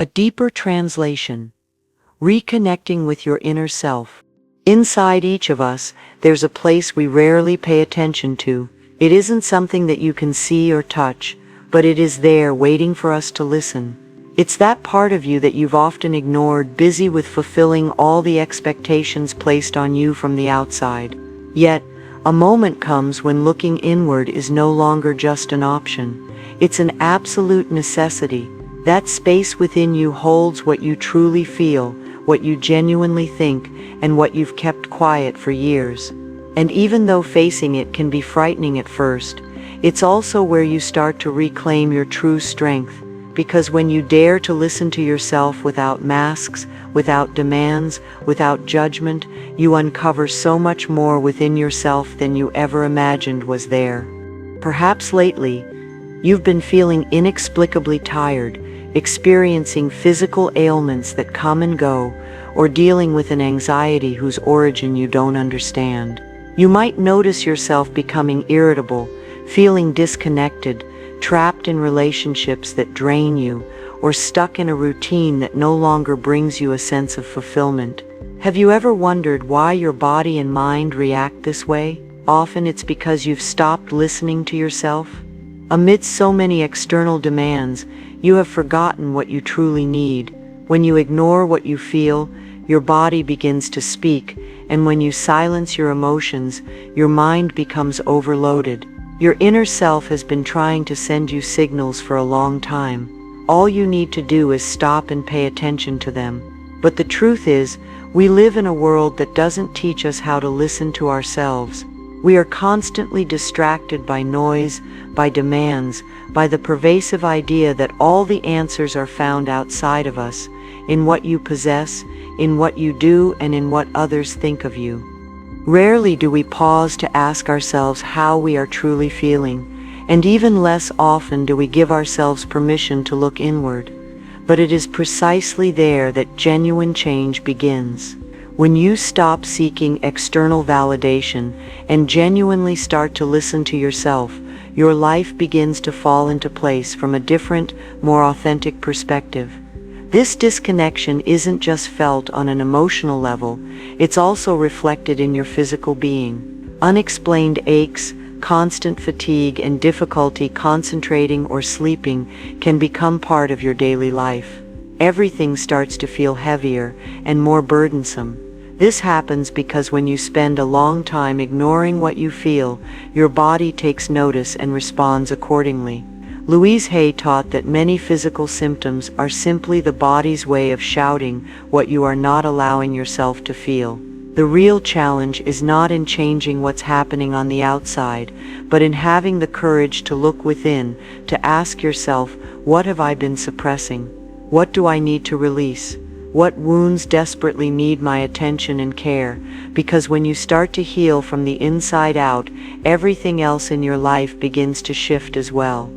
A deeper translation. Reconnecting with your inner self. Inside each of us, there's a place we rarely pay attention to. It isn't something that you can see or touch, but it is there waiting for us to listen. It's that part of you that you've often ignored, busy with fulfilling all the expectations placed on you from the outside. Yet, a moment comes when looking inward is no longer just an option. It's an absolute necessity. That space within you holds what you truly feel, what you genuinely think, and what you've kept quiet for years. And even though facing it can be frightening at first, it's also where you start to reclaim your true strength. Because when you dare to listen to yourself without masks, without demands, without judgment, you uncover so much more within yourself than you ever imagined was there. Perhaps lately, you've been feeling inexplicably tired, experiencing physical ailments that come and go, or dealing with an anxiety whose origin you don't understand. You might notice yourself becoming irritable, feeling disconnected, trapped in relationships that drain you, or stuck in a routine that no longer brings you a sense of fulfillment. Have you ever wondered why your body and mind react this way? Often it's because you've stopped listening to yourself. Amidst so many external demands, you have forgotten what you truly need. When you ignore what you feel, your body begins to speak, and when you silence your emotions, your mind becomes overloaded. Your inner self has been trying to send you signals for a long time. All you need to do is stop and pay attention to them. But the truth is, we live in a world that doesn't teach us how to listen to ourselves. We are constantly distracted by noise, by demands, by the pervasive idea that all the answers are found outside of us, in what you possess, in what you do, and in what others think of you. Rarely do we pause to ask ourselves how we are truly feeling, and even less often do we give ourselves permission to look inward. But it is precisely there that genuine change begins. When you stop seeking external validation and genuinely start to listen to yourself, your life begins to fall into place from a different, more authentic perspective. This disconnection isn't just felt on an emotional level, it's also reflected in your physical being. Unexplained aches, constant fatigue, and difficulty concentrating or sleeping can become part of your daily life. Everything starts to feel heavier and more burdensome. This happens because when you spend a long time ignoring what you feel, your body takes notice and responds accordingly. Louise Hay taught that many physical symptoms are simply the body's way of shouting what you are not allowing yourself to feel. The real challenge is not in changing what's happening on the outside, but in having the courage to look within, to ask yourself, what have I been suppressing? What do I need to release? What wounds desperately need my attention and care? Because when you start to heal from the inside out, everything else in your life begins to shift as well.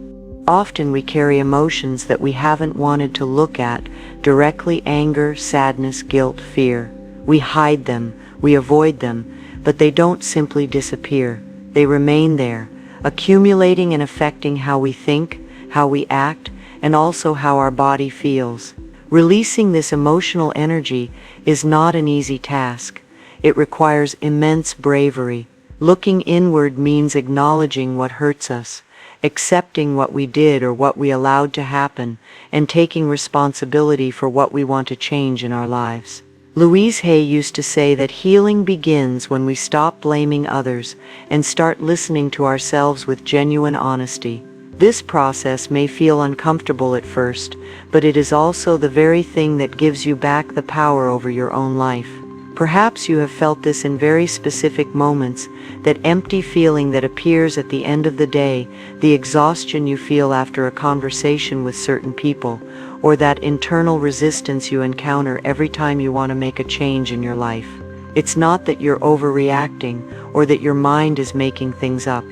Often we carry emotions that we haven't wanted to look at, directly: anger, sadness, guilt, fear. We hide them, we avoid them, but they don't simply disappear. They remain there, accumulating and affecting how we think, how we act, and also how our body feels. Releasing this emotional energy is not an easy task. It requires immense bravery. Looking inward means acknowledging what hurts us, accepting what we did or what we allowed to happen, and taking responsibility for what we want to change in our lives. Louise Hay used to say that healing begins when we stop blaming others and start listening to ourselves with genuine honesty. This process may feel uncomfortable at first, but it is also the very thing that gives you back the power over your own life. Perhaps you have felt this in very specific moments, that empty feeling that appears at the end of the day, the exhaustion you feel after a conversation with certain people, or that internal resistance you encounter every time you want to make a change in your life. It's not that you're overreacting or that your mind is making things up.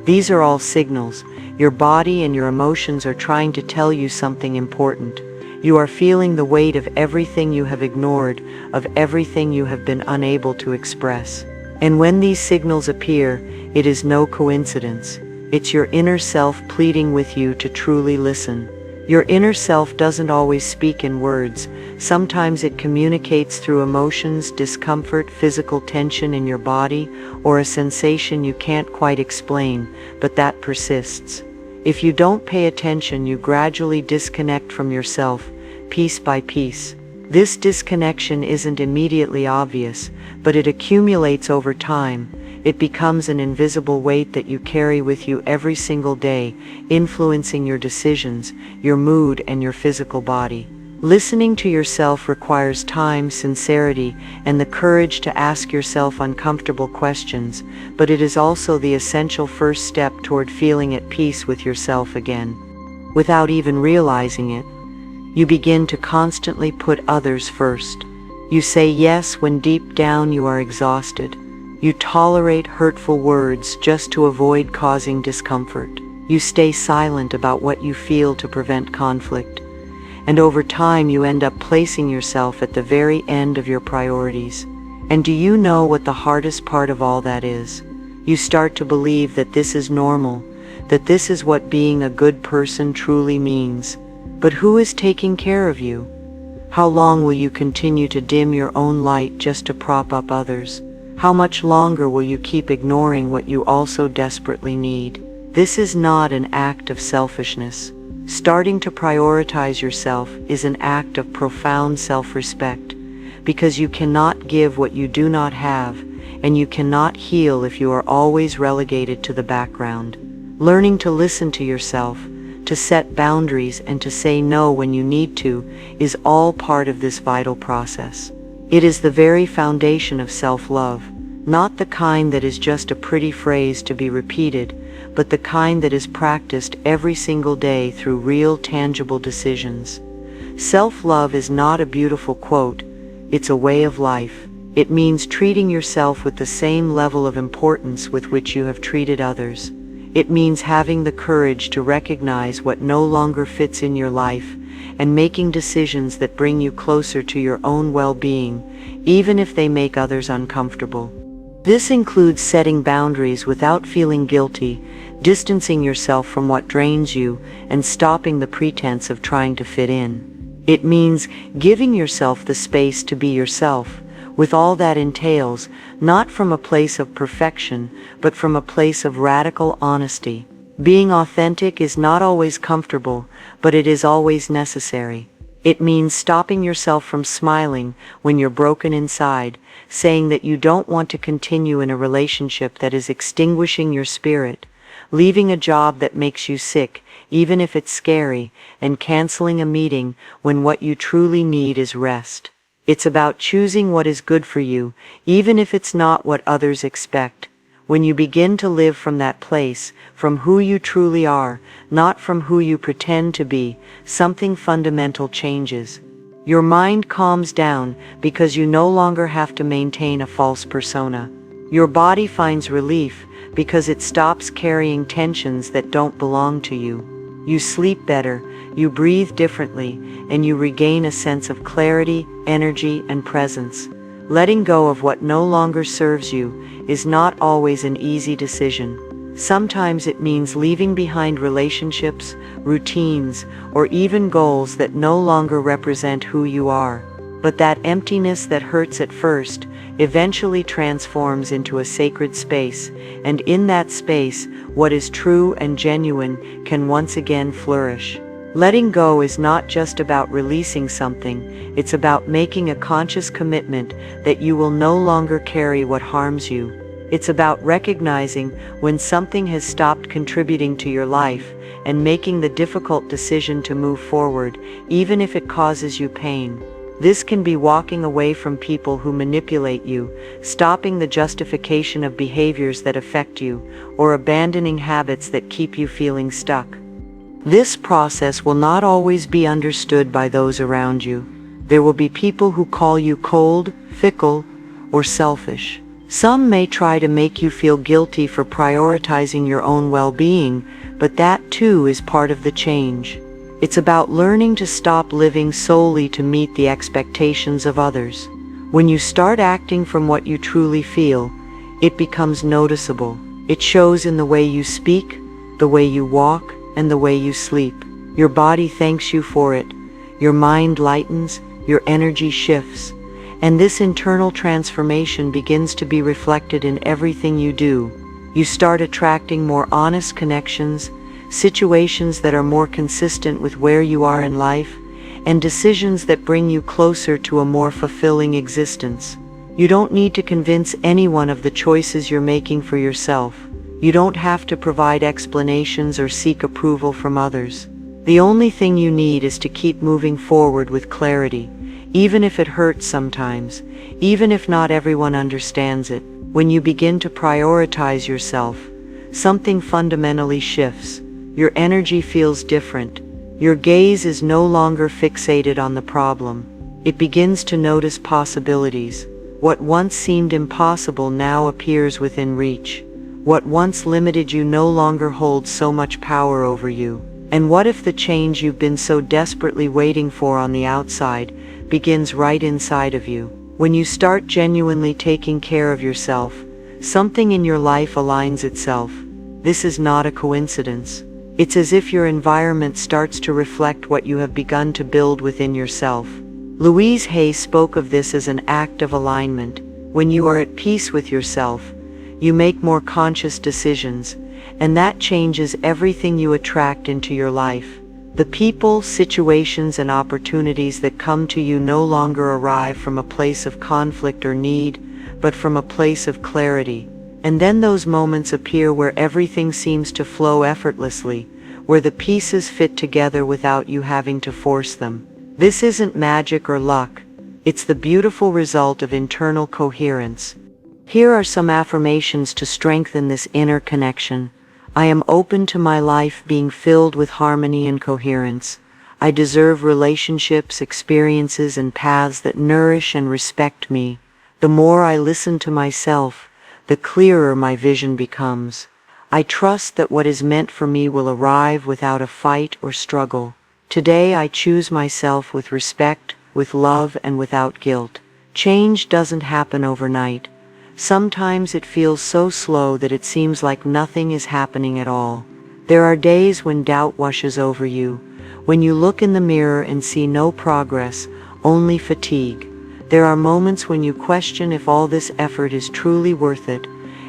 These are all signals. Your body and your emotions are trying to tell you something important. You are feeling the weight of everything you have ignored, of everything you have been unable to express. And when these signals appear, it is no coincidence. It's your inner self pleading with you to truly listen. Your inner self doesn't always speak in words. Sometimes it communicates through emotions, discomfort, physical tension in your body, or a sensation you can't quite explain, but that persists. If you don't pay attention, you gradually disconnect from yourself, piece by piece. This disconnection isn't immediately obvious, but it accumulates over time. It becomes an invisible weight that you carry with you every single day, influencing your decisions, your mood, and your physical body. Listening to yourself requires time, sincerity, and the courage to ask yourself uncomfortable questions, but it is also the essential first step toward feeling at peace with yourself again. Without even realizing it, you begin to constantly put others first. You say yes when deep down you are exhausted. You tolerate hurtful words just to avoid causing discomfort. You stay silent about what you feel to prevent conflict. And over time you end up placing yourself at the very end of your priorities. And do you know what the hardest part of all that is? You start to believe that this is normal, that this is what being a good person truly means. But who is taking care of you? How long will you continue to dim your own light just to prop up others? How much longer will you keep ignoring what you also desperately need? This is not an act of selfishness. Starting to prioritize yourself is an act of profound self-respect, because you cannot give what you do not have, and you cannot heal if you are always relegated to the background. Learning to listen to yourself, to set boundaries, and to say no when you need to is all part of this vital process. It is the very foundation of self-love, not the kind that is just a pretty phrase to be repeated, but the kind that is practiced every single day through real, tangible decisions. Self-love is not a beautiful quote, it's a way of life. It means treating yourself with the same level of importance with which you have treated others. It means having the courage to recognize what no longer fits in your life and making decisions that bring you closer to your own well-being, even if they make others uncomfortable. This includes setting boundaries without feeling guilty, distancing yourself from what drains you, and stopping the pretense of trying to fit in. It means giving yourself the space to be yourself, with all that entails, not from a place of perfection, but from a place of radical honesty. Being authentic is not always comfortable, but it is always necessary. It means stopping yourself from smiling when you're broken inside, saying that you don't want to continue in a relationship that is extinguishing your spirit, leaving a job that makes you sick, even if it's scary, and canceling a meeting when what you truly need is rest. It's about choosing what is good for you, even if it's not what others expect. When you begin to live from that place, from who you truly are, not from who you pretend to be, something fundamental changes. Your mind calms down because you no longer have to maintain a false persona. Your body finds relief because it stops carrying tensions that don't belong to you. You sleep better, you breathe differently, and you regain a sense of clarity, energy, and presence. Letting go of what no longer serves you is not always an easy decision. Sometimes it means leaving behind relationships, routines, or even goals that no longer represent who you are. But that emptiness that hurts at first eventually transforms into a sacred space, and in that space, what is true and genuine can once again flourish. Letting go is not just about releasing something, it's about making a conscious commitment that you will no longer carry what harms you. It's about recognizing when something has stopped contributing to your life and making the difficult decision to move forward, even if it causes you pain. This can be walking away from people who manipulate you, stopping the justification of behaviors that affect you, or abandoning habits that keep you feeling stuck. This process will not always be understood by those around you. There will be people who call you cold, fickle, or selfish. Some may try to make you feel guilty for prioritizing your own well-being, but that too is part of the change. It's about learning to stop living solely to meet the expectations of others. When you start acting from what you truly feel, it becomes noticeable. It shows in the way you speak, the way you walk, and the way you sleep. Your body thanks you for it. Your mind lightens, your energy shifts, and this internal transformation begins to be reflected in everything you do. You start attracting more honest connections, situations that are more consistent with where you are in life, and decisions that bring you closer to a more fulfilling existence. You don't need to convince anyone of the choices you're making for yourself. You don't have to provide explanations or seek approval from others. The only thing you need is to keep moving forward with clarity, even if it hurts sometimes, even if not everyone understands it. When you begin to prioritize yourself, something fundamentally shifts. Your energy feels different. Your gaze is no longer fixated on the problem. It begins to notice possibilities. What once seemed impossible now appears within reach. What once limited you no longer holds so much power over you. And what if the change you've been so desperately waiting for on the outside begins right inside of you? When you start genuinely taking care of yourself, something in your life aligns itself. This is not a coincidence. It's as if your environment starts to reflect what you have begun to build within yourself. Louise Hay spoke of this as an act of alignment. When you are at peace with yourself, you make more conscious decisions, and that changes everything you attract into your life. The people, situations, and opportunities that come to you no longer arrive from a place of conflict or need, but from a place of clarity. And then those moments appear where everything seems to flow effortlessly, where the pieces fit together without you having to force them. This isn't magic or luck. It's the beautiful result of internal coherence. Here are some affirmations to strengthen this inner connection. I am open to my life being filled with harmony and coherence. I deserve relationships, experiences, and paths that nourish and respect me. The more I listen to myself, the clearer my vision becomes. I trust that what is meant for me will arrive without a fight or struggle. Today I choose myself with respect, with love, and without guilt. Change doesn't happen overnight. Sometimes it feels so slow that it seems like nothing is happening at all. There are days when doubt washes over you, when you look in the mirror and see no progress, only fatigue. There are moments when you question if all this effort is truly worth it,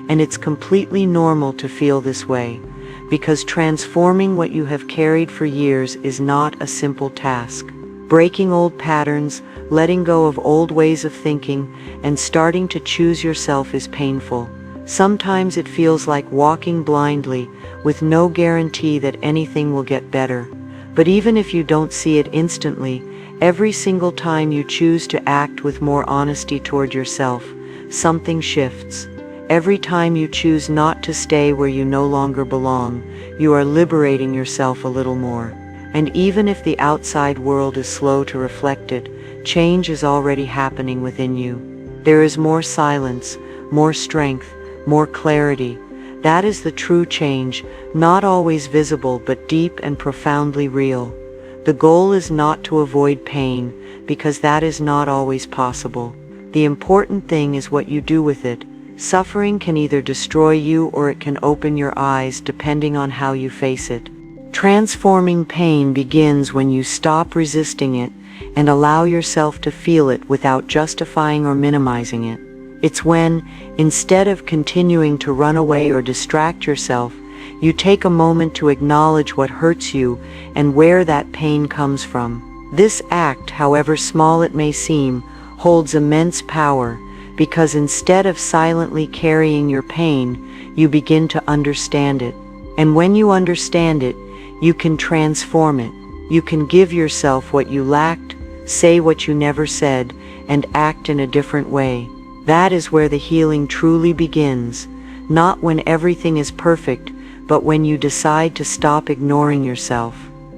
and it's completely normal to feel this way, because transforming what you have carried for years is not a simple task. Breaking old patterns, letting go of old ways of thinking, and starting to choose yourself is painful. Sometimes it feels like walking blindly, with no guarantee that anything will get better. But even if you don't see it instantly, every single time you choose to act with more honesty toward yourself, something shifts. Every time you choose not to stay where you no longer belong, you are liberating yourself a little more. And even if the outside world is slow to reflect it, change is already happening within you. There is more silence, more strength, more clarity. That is the true change, not always visible but deep and profoundly real. The goal is not to avoid pain, because that is not always possible. The important thing is what you do with it. Suffering can either destroy you or it can open your eyes depending on how you face it. Transforming pain begins when you stop resisting it and allow yourself to feel it without justifying or minimizing it. It's when, instead of continuing to run away or distract yourself, you take a moment to acknowledge what hurts you and where that pain comes from. This act, however small it may seem, holds immense power, because instead of silently carrying your pain, you begin to understand it. And when you understand it, you can transform it. You can give yourself what you lacked, say what you never said, and act in a different way. That is where the healing truly begins, not when everything is perfect, but when you decide to stop ignoring yourself.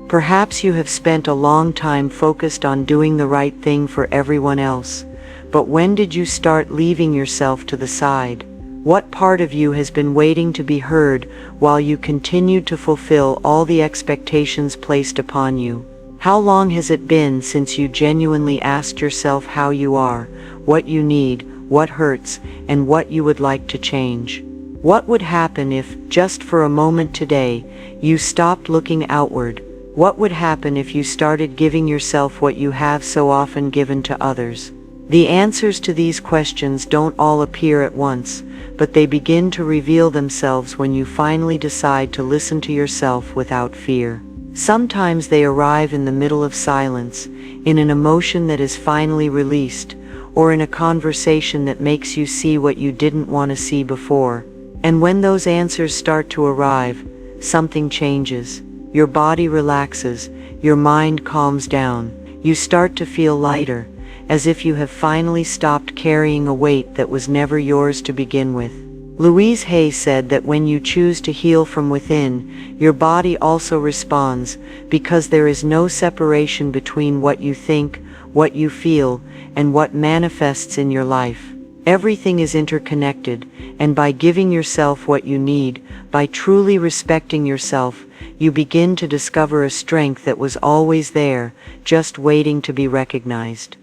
Perhaps you have spent a long time focused on doing the right thing for everyone else, but when did you start leaving yourself to the side? What part of you has been waiting to be heard while you continued to fulfill all the expectations placed upon you? How long has it been since you genuinely asked yourself how you are, what you need, what hurts, and what you would like to change? What would happen if, just for a moment today, you stopped looking outward, What would happen if you started giving yourself what you have so often given to others? The answers to these questions don't all appear at once, but they begin to reveal themselves when you finally decide to listen to yourself without fear. Sometimes they arrive in the middle of silence, in an emotion that is finally released, or in a conversation that makes you see what you didn't want to see before. And when those answers start to arrive, something changes. Your body relaxes, your mind calms down, you start to feel lighter, as if you have finally stopped carrying a weight that was never yours to begin with. Louise Hay said that when you choose to heal from within, your body also responds, because there is no separation between what you think, what you feel, and what manifests in your life. Everything is interconnected, and by giving yourself what you need, by truly respecting yourself, you begin to discover a strength that was always there, just waiting to be recognized.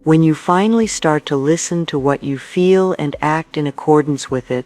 When you finally start to listen to what you feel and act in accordance with it,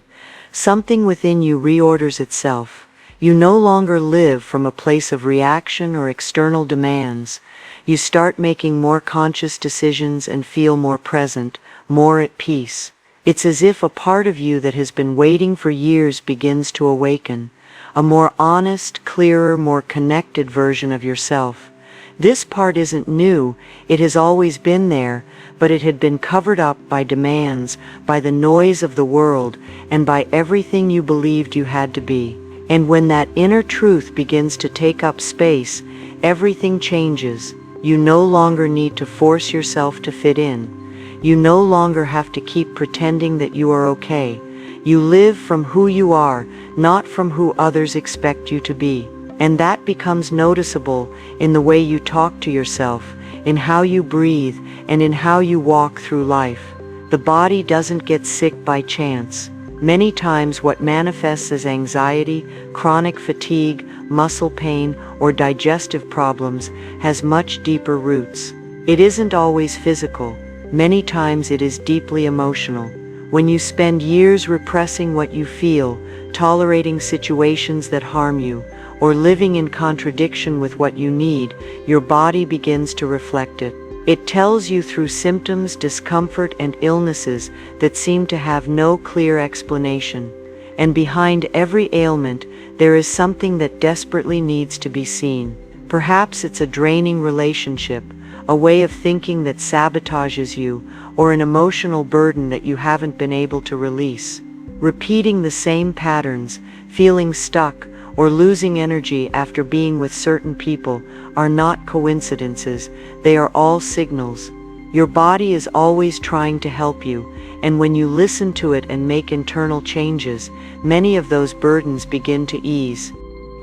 something within you reorders itself. You no longer live from a place of reaction or external demands. You start making more conscious decisions and feel more present, more at peace. It's as if a part of you that has been waiting for years begins to awaken, a more honest, clearer, more connected version of yourself. This part isn't new, it has always been there, but it had been covered up by demands, by the noise of the world, and by everything you believed you had to be. And when that inner truth begins to take up space, everything changes. You no longer need to force yourself to fit in. You no longer have to keep pretending that you are okay. You live from who you are, not from who others expect you to be. And that becomes noticeable in the way you talk to yourself, in how you breathe, and in how you walk through life. The body doesn't get sick by chance. Many times what manifests as anxiety, chronic fatigue, muscle pain, or digestive problems has much deeper roots. It isn't always physical. Many times it is deeply emotional. When you spend years repressing what you feel, tolerating situations that harm you, or living in contradiction with what you need, your body begins to reflect it. It tells you through symptoms, discomfort, and illnesses that seem to have no clear explanation. And behind every ailment, there is something that desperately needs to be seen. Perhaps it's a draining relationship, a way of thinking that sabotages you, or an emotional burden that you haven't been able to release. Repeating the same patterns, feeling stuck, or losing energy after being with certain people are not coincidences, they are all signals. Your body is always trying to help you, and when you listen to it and make internal changes, many of those burdens begin to ease.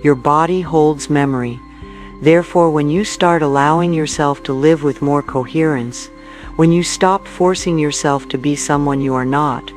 Your body holds memory. Therefore, when you start allowing yourself to live with more coherence, when you stop forcing yourself to be someone you are not,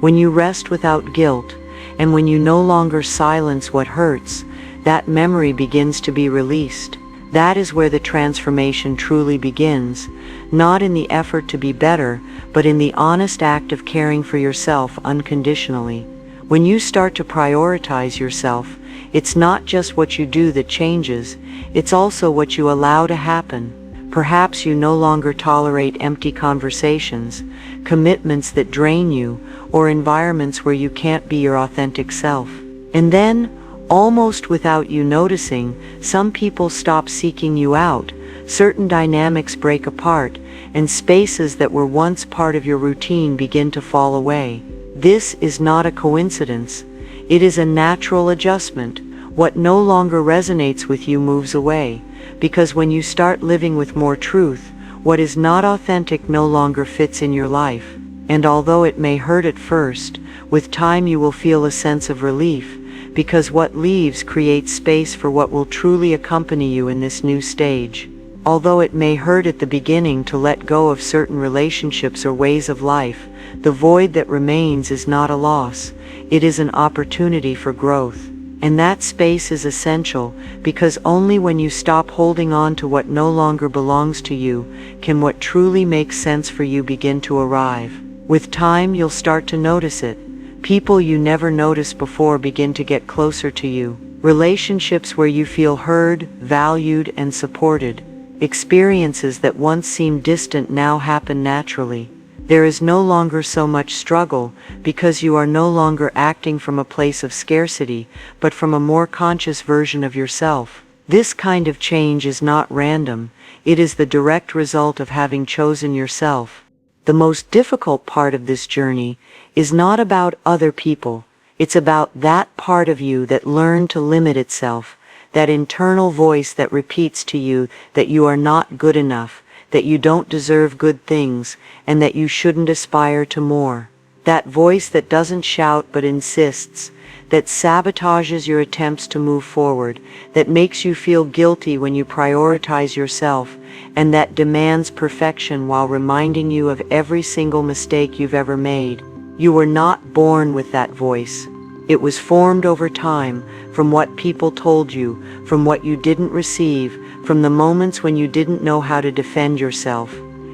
when you rest without guilt, and when you no longer silence what hurts, that memory begins to be released. That is where the transformation truly begins, not in the effort to be better, but in the honest act of caring for yourself unconditionally. When you start to prioritize yourself, it's not just what you do that changes, it's also what you allow to happen. Perhaps you no longer tolerate empty conversations, commitments that drain you, or environments where you can't be your authentic self. And then, almost without you noticing, some people stop seeking you out, certain dynamics break apart, and spaces that were once part of your routine begin to fall away. This is not a coincidence. It is a natural adjustment. What no longer resonates with you moves away, because when you start living with more truth, what is not authentic no longer fits in your life. And although it may hurt at first, with time you will feel a sense of relief, because what leaves creates space for what will truly accompany you in this new stage. Although it may hurt at the beginning to let go of certain relationships or ways of life, the void that remains is not a loss, it is an opportunity for growth. And that space is essential, because only when you stop holding on to what no longer belongs to you, can what truly makes sense for you begin to arrive. With time you'll start to notice it. People you never noticed before begin to get closer to you. relationships where you feel heard, valued, and supported. Experiences that once seemed distant now happen naturally. There is no longer so much struggle because you are no longer acting from a place of scarcity, but from a more conscious version of yourself. This kind of change is not random, it is the direct result of having chosen yourself. The most difficult part of this journey is not about other people, it's about that part of you that learned to limit itself, that internal voice that repeats to you that you are not good enough, that you don't deserve good things, and that you shouldn't aspire to more. That voice that doesn't shout but insists, that sabotages your attempts to move forward, that makes you feel guilty when you prioritize yourself, and that demands perfection while reminding you of every single mistake you've ever made. You were not born with that voice. It was formed over time, from what people told you, from what you didn't receive, from the moments when you didn't know how to defend yourself.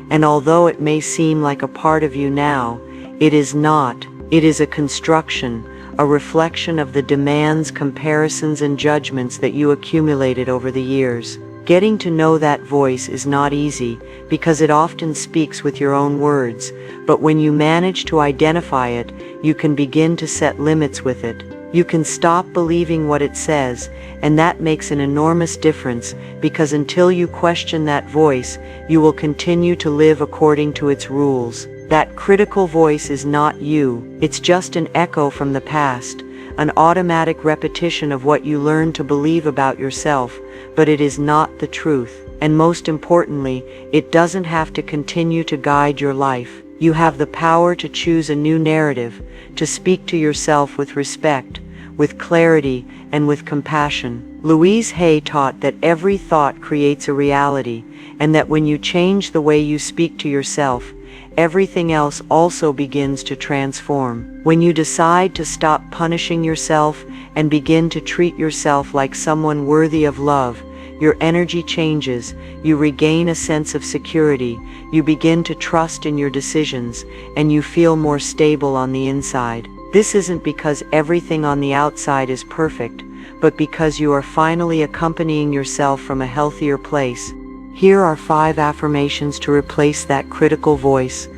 And although it may seem like a part of you now, it is not. It is a construction, a reflection of the demands, comparisons, and judgments that you accumulated over the years. Getting to know that voice is not easy, because it often speaks with your own words, but when you manage to identify it, you can begin to set limits with it. You can stop believing what it says, and that makes an enormous difference, because until you question that voice, you will continue to live according to its rules. That critical voice is not you, it's just an echo from the past, an automatic repetition of what you learned to believe about yourself, but it is not the truth. And most importantly, it doesn't have to continue to guide your life. You have the power to choose a new narrative, to speak to yourself with respect, with clarity, and with compassion. Louise Hay taught that every thought creates a reality, and that when you change the way you speak to yourself, everything else also begins to transform. When you decide to stop punishing yourself and begin to treat yourself like someone worthy of love, your energy changes, you regain a sense of security, you begin to trust in your decisions, and you feel more stable on the inside. This isn't because everything on the outside is perfect, but because you are finally accompanying yourself from a healthier place. Here are 5 affirmations to replace that critical voice.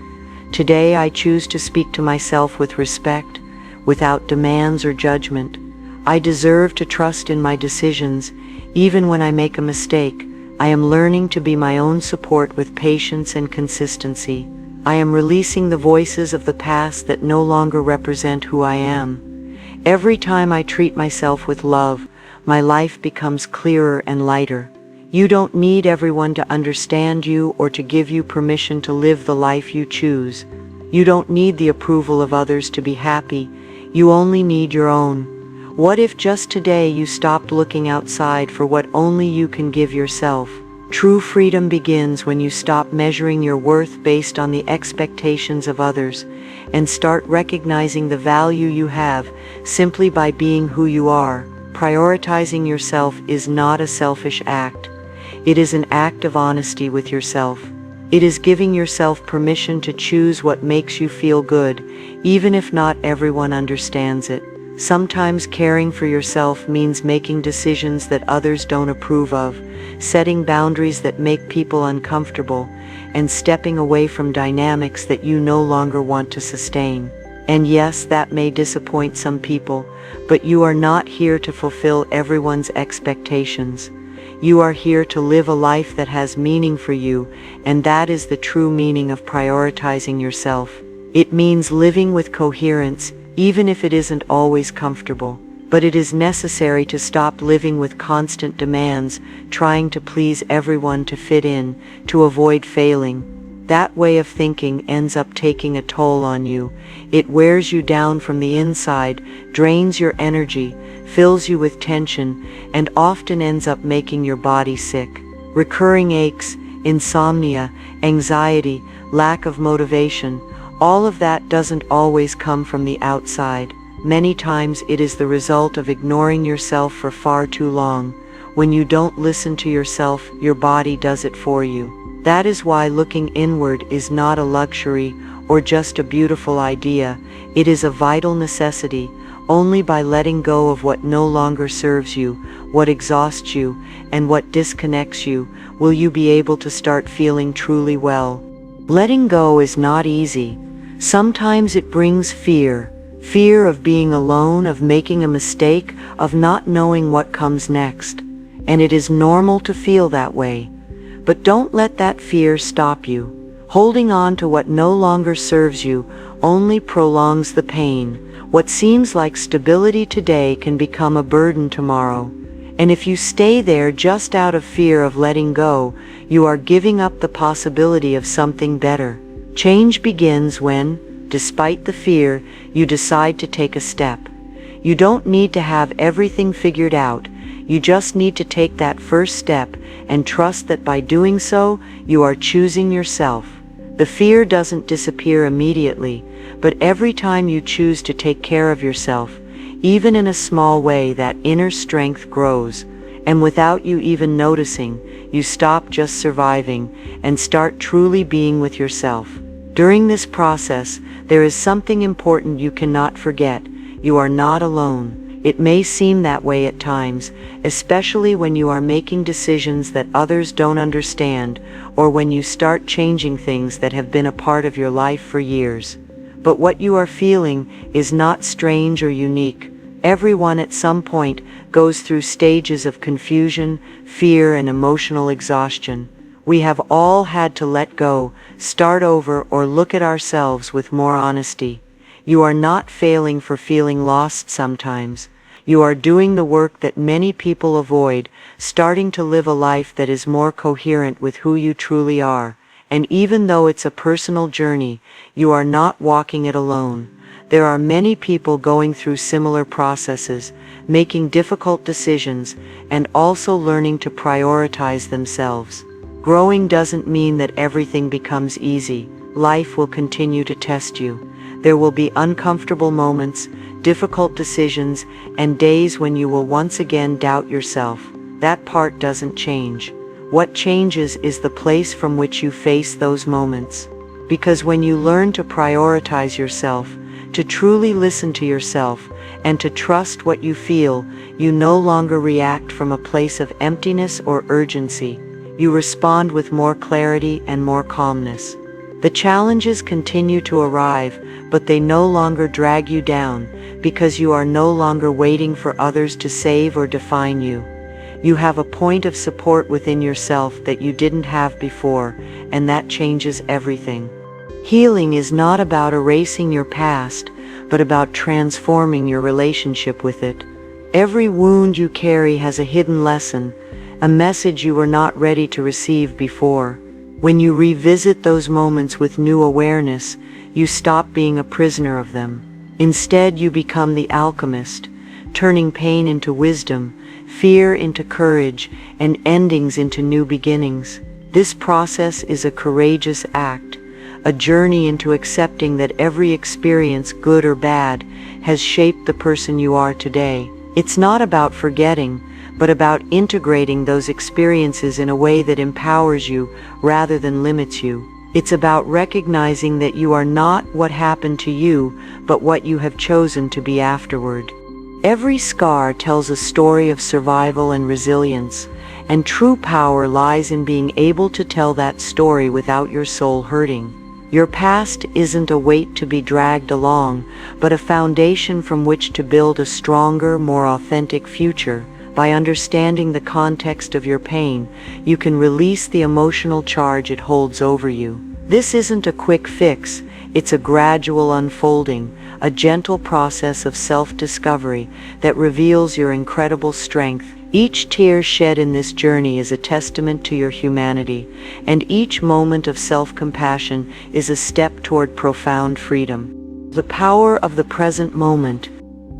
Today I choose to speak to myself with respect, without demands or judgment. I deserve to trust in my decisions, even when I make a mistake. I am learning to be my own support with patience and consistency. I am releasing the voices of the past that no longer represent who I am. Every time I treat myself with love, my life becomes clearer and lighter. You don't need everyone to understand you or to give you permission to live the life you choose. You don't need the approval of others to be happy. You only need your own. What if just today you stopped looking outside for what only you can give yourself? True freedom begins when you stop measuring your worth based on the expectations of others and start recognizing the value you have simply by being who you are. Prioritizing yourself is not a selfish act. It is an act of honesty with yourself. It is giving yourself permission to choose what makes you feel good, even if not everyone understands it. Sometimes caring for yourself means making decisions that others don't approve of, setting boundaries that make people uncomfortable, and stepping away from dynamics that you no longer want to sustain. And yes, that may disappoint some people, but you are not here to fulfill everyone's expectations. You are here to live a life that has meaning for you, and that is the true meaning of prioritizing yourself. It means living with coherence, even if it isn't always comfortable. But it is necessary to stop living with constant demands, trying to please everyone to fit in, to avoid failing. That way of thinking ends up taking a toll on you. It wears you down from the inside, drains your energy, fills you with tension, and often ends up making your body sick. Recurring aches, insomnia, anxiety, lack of motivation, all of that doesn't always come from the outside. Many times it is the result of ignoring yourself for far too long. When you don't listen to yourself, your body does it for you. That is why looking inward is not a luxury or just a beautiful idea. It is a vital necessity. Only by letting go of what no longer serves you, what exhausts you, and what disconnects you, will you be able to start feeling truly well. Letting go is not easy. Sometimes it brings fear. Fear of being alone, of making a mistake, of not knowing what comes next. And it is normal to feel that way. But don't let that fear stop you. Holding on to what no longer serves you only prolongs the pain. What seems like stability today can become a burden tomorrow. And if you stay there just out of fear of letting go, you are giving up the possibility of something better. Change begins when, despite the fear, you decide to take a step. You don't need to have everything figured out. You just need to take that first step and trust that by doing so, you are choosing yourself. The fear doesn't disappear immediately, but every time you choose to take care of yourself, even in a small way, that inner strength grows. And without you even noticing, you stop just surviving and start truly being with yourself. During this process, there is something important you cannot forget. You are not alone. It may seem that way at times, especially when you are making decisions that others don't understand, or when you start changing things that have been a part of your life for years. But what you are feeling is not strange or unique. Everyone at some point goes through stages of confusion, fear, and emotional exhaustion. We have all had to let go, start over, or look at ourselves with more honesty. You are not failing for feeling lost sometimes. You are doing the work that many people avoid, starting to live a life that is more coherent with who you truly are. And even though it's a personal journey, you are not walking it alone. There are many people going through similar processes, making difficult decisions, and also learning to prioritize themselves. Growing doesn't mean that everything becomes easy. Life will continue to test you. There will be uncomfortable moments, difficult decisions, and days when you will once again doubt yourself. That part doesn't change. What changes is the place from which you face those moments. Because when you learn to prioritize yourself, to truly listen to yourself, and to trust what you feel, you no longer react from a place of emptiness or urgency. You respond with more clarity and more calmness. The challenges continue to arrive, but they no longer drag you down, because you are no longer waiting for others to save or define you. You have a point of support within yourself that you didn't have before, and that changes everything. Healing is not about erasing your past, but about transforming your relationship with it. Every wound you carry has a hidden lesson, a message you were not ready to receive before. When you revisit those moments with new awareness, you stop being a prisoner of them. Instead, you become the alchemist, turning pain into wisdom, fear into courage, and endings into new beginnings. This process is a courageous act, a journey into accepting that every experience, good or bad, has shaped the person you are today. It's not about forgetting, but about integrating those experiences in a way that empowers you rather than limits you. It's about recognizing that you are not what happened to you, but what you have chosen to be afterward. Every scar tells a story of survival and resilience, and true power lies in being able to tell that story without your soul hurting. Your past isn't a weight to be dragged along, but a foundation from which to build a stronger, more authentic future. By understanding the context of your pain, you can release the emotional charge it holds over you. This isn't a quick fix, it's a gradual unfolding, a gentle process of self-discovery that reveals your incredible strength. Each tear shed in this journey is a testament to your humanity, and each moment of self-compassion is a step toward profound freedom. The power of the present moment.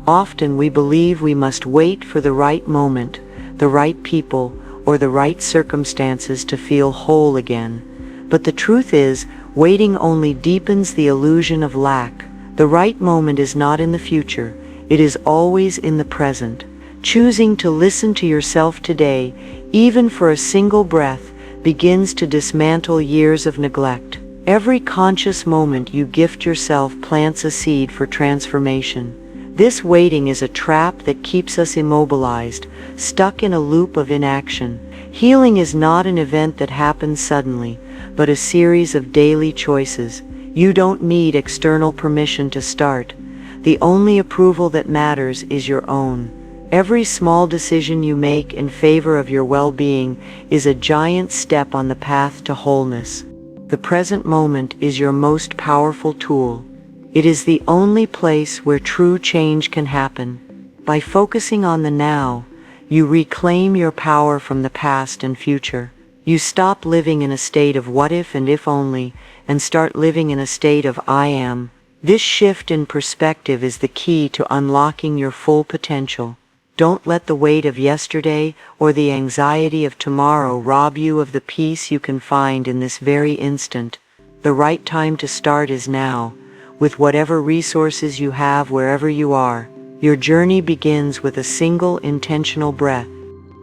Often we believe we must wait for the right moment, the right people, or the right circumstances to feel whole again. But the truth is, waiting only deepens the illusion of lack. The right moment is not in the future, it is always in the present. Choosing to listen to yourself today, even for a single breath, begins to dismantle years of neglect. Every conscious moment you gift yourself plants a seed for transformation. This waiting is a trap that keeps us immobilized, stuck in a loop of inaction. Healing is not an event that happens suddenly, but a series of daily choices. You don't need external permission to start. The only approval that matters is your own. Every small decision you make in favor of your well-being is a giant step on the path to wholeness. The present moment is your most powerful tool. It is the only place where true change can happen. By focusing on the now, you reclaim your power from the past and future. You stop living in a state of what if and if only, and start living in a state of I am. This shift in perspective is the key to unlocking your full potential. Don't let the weight of yesterday or the anxiety of tomorrow rob you of the peace you can find in this very instant. The right time to start is now, with whatever resources you have wherever you are. Your journey begins with a single intentional breath.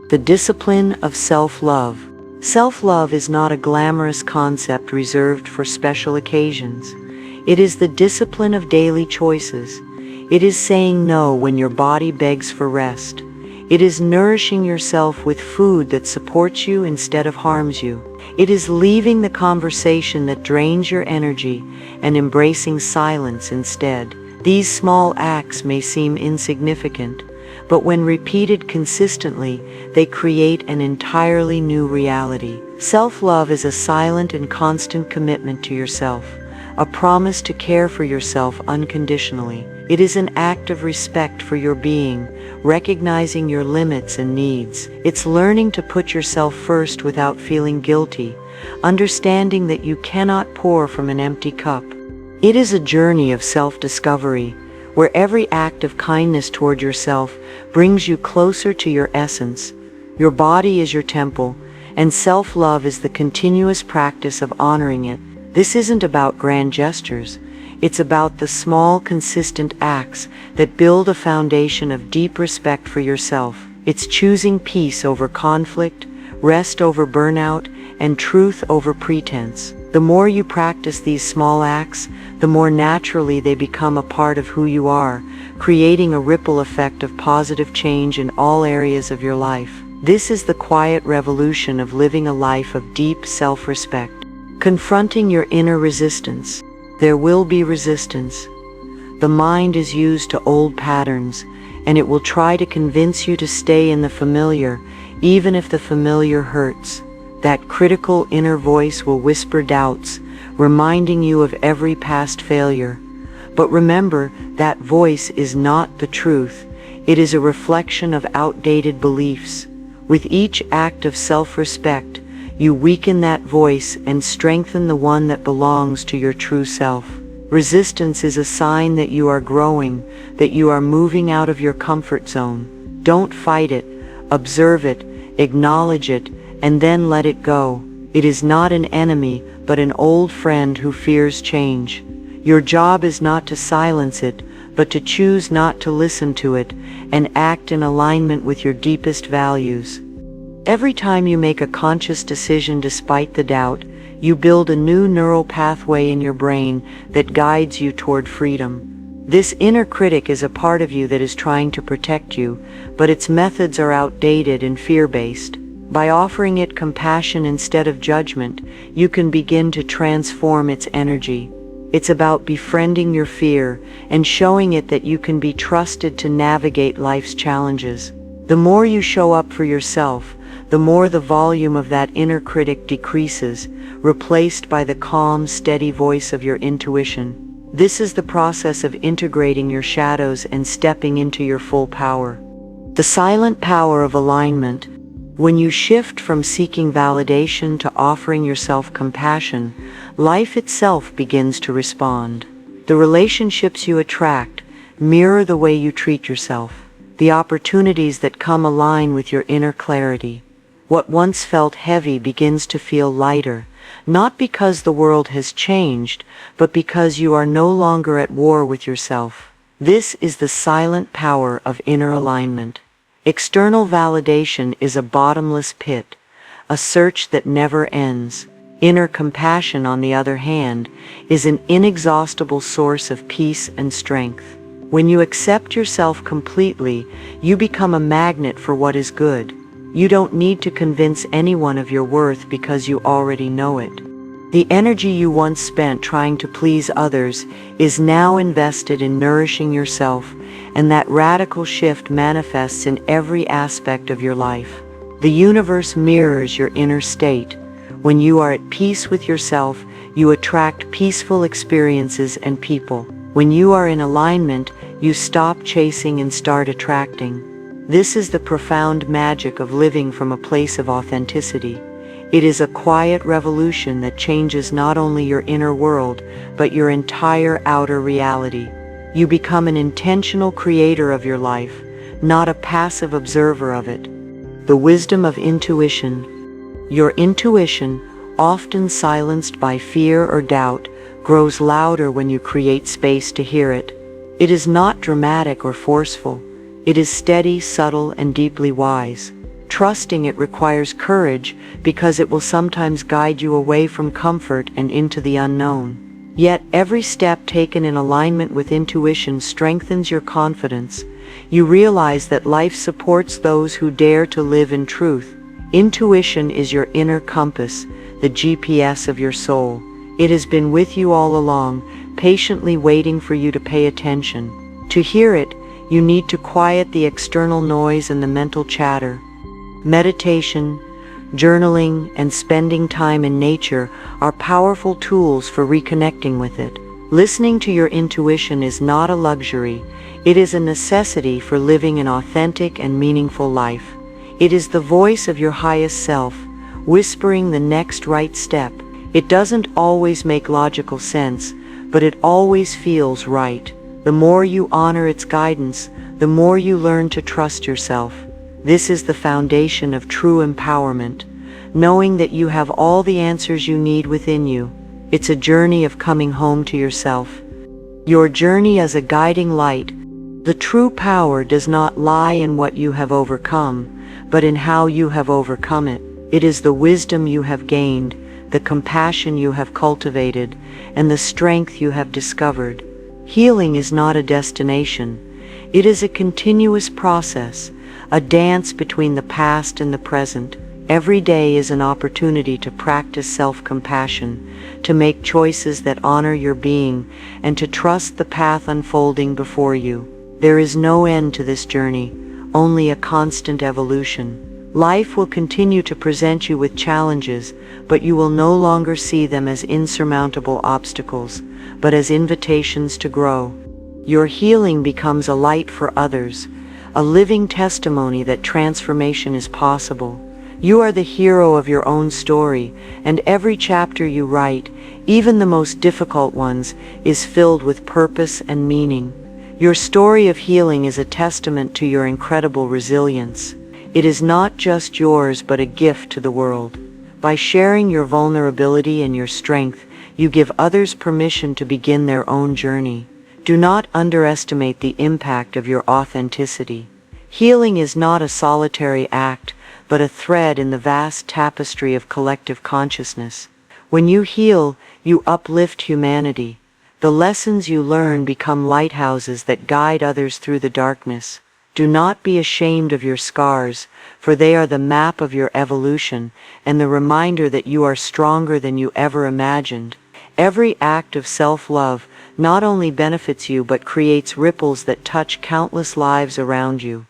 The discipline of self-love. Self-love is not a glamorous concept reserved for special occasions. It is the discipline of daily choices. It is saying no when your body begs for rest. It is nourishing yourself with food that supports you instead of harms you. It is leaving the conversation that drains your energy and embracing silence instead. These small acts may seem insignificant, but when repeated consistently, they create an entirely new reality. Self-love is a silent and constant commitment to yourself, a promise to care for yourself unconditionally. It is an act of respect for your being, recognizing your limits and needs. It's learning to put yourself first without feeling guilty, understanding that you cannot pour from an empty cup. It is a journey of self-discovery, where every act of kindness toward yourself brings you closer to your essence. Your body is your temple, and self-love is the continuous practice of honoring it. This isn't about grand gestures. It's about the small, consistent acts that build a foundation of deep respect for yourself. It's choosing peace over conflict, rest over burnout, and truth over pretense. The more you practice these small acts, the more naturally they become a part of who you are, creating a ripple effect of positive change in all areas of your life. This is the quiet revolution of living a life of deep self-respect. Confronting your inner resistance. There will be resistance. The mind is used to old patterns, and it will try to convince you to stay in the familiar, even if the familiar hurts. That critical inner voice will whisper doubts, reminding you of every past failure. But remember, that voice is not the truth. It is a reflection of outdated beliefs. With each act of self-respect, you weaken that voice and strengthen the one that belongs to your true self. Resistance is a sign that you are growing, that you are moving out of your comfort zone. Don't fight it. Observe it, acknowledge it, and then let it go. It is not an enemy, but an old friend who fears change. Your job is not to silence it, but to choose not to listen to it and act in alignment with your deepest values. Every time you make a conscious decision despite the doubt, you build a new neural pathway in your brain that guides you toward freedom. This inner critic is a part of you that is trying to protect you, but its methods are outdated and fear-based. By offering it compassion instead of judgment, you can begin to transform its energy. It's about befriending your fear and showing it that you can be trusted to navigate life's challenges. The more you show up for yourself, the more the volume of that inner critic decreases, replaced by the calm, steady voice of your intuition. This is the process of integrating your shadows and stepping into your full power. The silent power of alignment. When you shift from seeking validation to offering yourself compassion, life itself begins to respond. The relationships you attract mirror the way you treat yourself. The opportunities that come align with your inner clarity. What once felt heavy begins to feel lighter, not because the world has changed, but because you are no longer at war with yourself. This is the silent power of inner alignment. External validation is a bottomless pit, a search that never ends. Inner compassion, on the other hand, is an inexhaustible source of peace and strength. When you accept yourself completely, you become a magnet for what is good. You don't need to convince anyone of your worth because you already know it. The energy you once spent trying to please others is now invested in nourishing yourself, and that radical shift manifests in every aspect of your life. The universe mirrors your inner state. When you are at peace with yourself, you attract peaceful experiences and people. When you are in alignment, you stop chasing and start attracting. This is the profound magic of living from a place of authenticity. It is a quiet revolution that changes not only your inner world, but your entire outer reality. You become an intentional creator of your life, not a passive observer of it. The wisdom of intuition. Your intuition, often silenced by fear or doubt, grows louder when you create space to hear it. It is not dramatic or forceful. It is steady, subtle, and deeply wise. Trusting it requires courage because it will sometimes guide you away from comfort and into the unknown. Yet every step taken in alignment with intuition strengthens your confidence. You realize that life supports those who dare to live in truth. Intuition is your inner compass, the GPS of your soul. It has been with you all along, patiently waiting for you to pay attention. To hear it, you need to quiet the external noise and the mental chatter. Meditation, journaling, and spending time in nature are powerful tools for reconnecting with it. Listening to your intuition is not a luxury, it is a necessity for living an authentic and meaningful life. It is the voice of your highest self, whispering the next right step. It doesn't always make logical sense, but it always feels right. The more you honor its guidance, the more you learn to trust yourself. This is the foundation of true empowerment, knowing that you have all the answers you need within you. It's a journey of coming home to yourself. Your journey as a guiding light. The true power does not lie in what you have overcome, but in how you have overcome it. It is the wisdom you have gained, the compassion you have cultivated, and the strength you have discovered. Healing is not a destination. It is a continuous process, a dance between the past and the present. Every day is an opportunity to practice self-compassion, to make choices that honor your being, and to trust the path unfolding before you. There is no end to this journey, only a constant evolution. Life will continue to present you with challenges, but you will no longer see them as insurmountable obstacles, but as invitations to grow. Your healing becomes a light for others, a living testimony that transformation is possible. You are the hero of your own story, and every chapter you write, even the most difficult ones, is filled with purpose and meaning. Your story of healing is a testament to your incredible resilience. It is not just yours but a gift to the world. By sharing your vulnerability and your strength, you give others permission to begin their own journey. Do not underestimate the impact of your authenticity. Healing is not a solitary act, but a thread in the vast tapestry of collective consciousness. When you heal, you uplift humanity. The lessons you learn become lighthouses that guide others through the darkness. Do not be ashamed of your scars, for they are the map of your evolution and the reminder that you are stronger than you ever imagined. Every act of self-love not only benefits you but creates ripples that touch countless lives around you.